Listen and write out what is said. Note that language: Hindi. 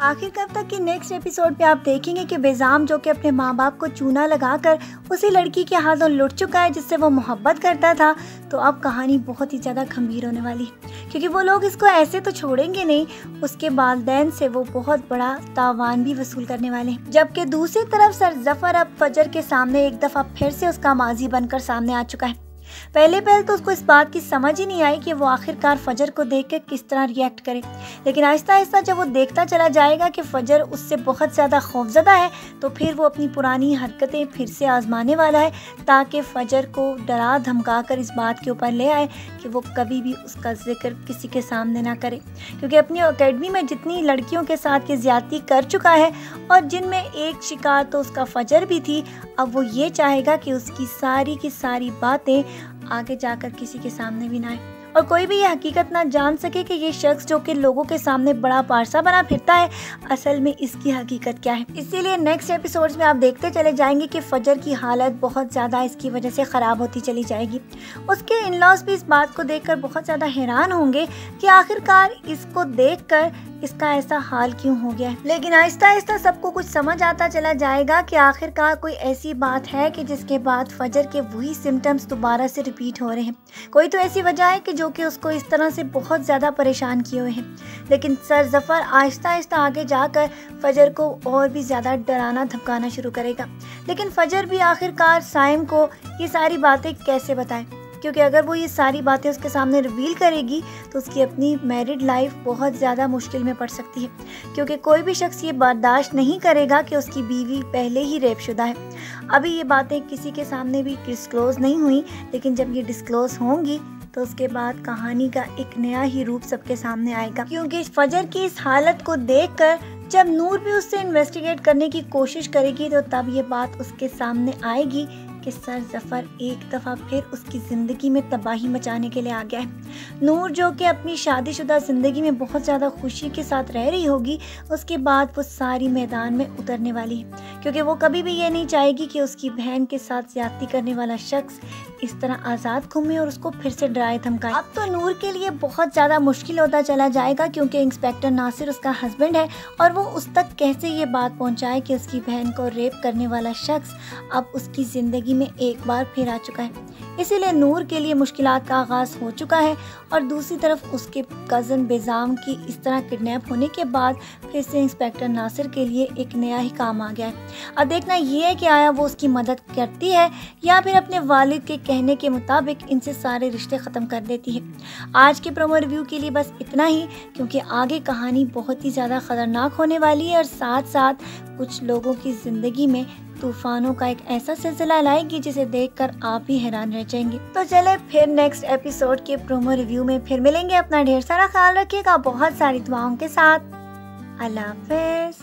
आखिर कब तक की नेक्स्ट एपिसोड पे आप देखेंगे कि बेजाम जो कि अपने माँ बाप को चूना लगाकर उसी लड़की के हाथों लुट चुका है जिससे वो मोहब्बत करता था। तो अब कहानी बहुत ही ज़्यादा गंभीर होने वाली है क्योंकि वो लोग इसको ऐसे तो छोड़ेंगे नहीं, उसके वालिदैन से वो बहुत बड़ा तावान भी वसूल करने वाले हैं। जबकि दूसरी तरफ सर जफर अब फजर के सामने एक दफ़ा फिर से उसका माजी बनकर सामने आ चुका है। पहले तो उसको इस बात की समझ ही नहीं आई कि वो आखिरकार फजर को देखकर किस तरह रिएक्ट करे, लेकिन आहिस्ता आहिस्ता जब वो देखता चला जाएगा कि फजर उससे बहुत ज़्यादा खौफजदा है तो फिर वो अपनी पुरानी हरकतें फिर से आजमाने वाला है ताकि फजर को डरा धमका कर इस बात के ऊपर ले आए कि वो कभी भी उसका जिक्र किसी के सामने ना करे, क्योंकि अपनी अकेडमी में जितनी लड़कियों के साथ ये ज्यादती कर चुका है और जिनमें एक शिकार तो उसका फजर भी थी, अब वो ये चाहेगा कि उसकी सारी की सारी बातें आगे जाकर किसी के सामने भी ना आए और कोई भी ये हकीकत ना जान सके कि ये शख्स जो कि लोगों के सामने बड़ा पारसा बना फिरता है असल में इसकी हकीकत क्या है। इसीलिए नेक्स्ट एपिसोड्स में आप देखते चले जाएंगे कि फजर की हालत बहुत ज़्यादा इसकी वजह से ख़राब होती चली जाएगी। उसके इन-लॉज भी इस बात को देखकर बहुत ज़्यादा हैरान होंगे कि आखिरकार इसको देखकर इसका ऐसा हाल क्यों हो गया है, लेकिन आहिस्ता आहिस्ता सबको कुछ समझ आता चला जाएगा कि आखिरकार कोई ऐसी बात है कि जिसके बाद फजर के वही सिम्टम्स दोबारा से रिपीट हो रहे हैं। कोई तो ऐसी वजह है कि जो कि उसको इस तरह से बहुत ज़्यादा परेशान किए हुए हैं। लेकिन सर जफर आहिस्ता आहिस्ता आगे जाकर फजर को और भी ज़्यादा डराना धमकाना शुरू करेगा, लेकिन फजर भी आखिरकार साइम को ये सारी बातें कैसे बताए, क्योंकि अगर वो ये सारी बातें उसके सामने रिवील करेगी तो उसकी अपनी मैरिड लाइफ बहुत ज़्यादा मुश्किल में पड़ सकती है, क्योंकि कोई भी शख्स ये बर्दाश्त नहीं करेगा कि उसकी बीवी पहले ही रेपशुदा है। अभी ये बातें किसी के सामने भी डिस्क्लोज़ नहीं हुई, लेकिन जब ये डिस्क्लोज़ होंगी तो उसके बाद कहानी का एक नया ही रूप सबके सामने आएगा, क्योंकि फजर की इस हालत को देखकर जब नूर भी उससे इन्वेस्टिगेट करने की कोशिश करेगी तो तब ये बात उसके सामने आएगी कि सर जफर एक दफ़ा फिर उसकी ज़िंदगी में तबाही मचाने के लिए आ गया है। नूर जो कि अपनी शादीशुदा ज़िंदगी में बहुत ज़्यादा खुशी के साथ रह रही होगी, उसके बाद वो सारी मैदान में उतरने वाली है, क्योंकि वो कभी भी ये नहीं चाहेगी कि उसकी बहन के साथ ज्यादती करने वाला शख्स इस तरह आज़ाद घूमे और उसको फिर से डराए धमकाए। अब तो नूर के लिए बहुत ज़्यादा मुश्किल होता चला जाएगा, क्योंकि इंस्पेक्टर नासिर उसका हस्बैंड है और वो उस तक कैसे ये बात पहुंचाए कि उसकी बहन को रेप करने वाला शख्स अब उसकी ज़िंदगी में एक बार फिर आ चुका है। इसीलिए नूर के लिए मुश्किलात का आगाज़ हो चुका है और दूसरी तरफ उसके कज़न बेजाम की इस तरह किडनैप होने के बाद फिर से इंस्पेक्टर नासिर के लिए एक नया ही काम आ गया है। अब देखना ये है कि आया वो उसकी मदद करती है या फिर अपने वालिद के कहने के मुताबिक इनसे सारे रिश्ते ख़त्म कर देती है। आज के प्रोमो रिव्यू के लिए बस इतना ही, क्योंकि आगे कहानी बहुत ही ज़्यादा ख़तरनाक होने वाली है और साथ साथ कुछ लोगों की ज़िंदगी में तूफानों का एक ऐसा सिलसिला लाएगी जिसे देखकर आप ही हैरान रह जाएंगे। तो चले फिर नेक्स्ट एपिसोड के प्रोमो रिव्यू में फिर मिलेंगे। अपना ढेर सारा ख्याल रखिएगा बहुत सारी दुआओं के साथ। अल्लाह हाफ़िज़।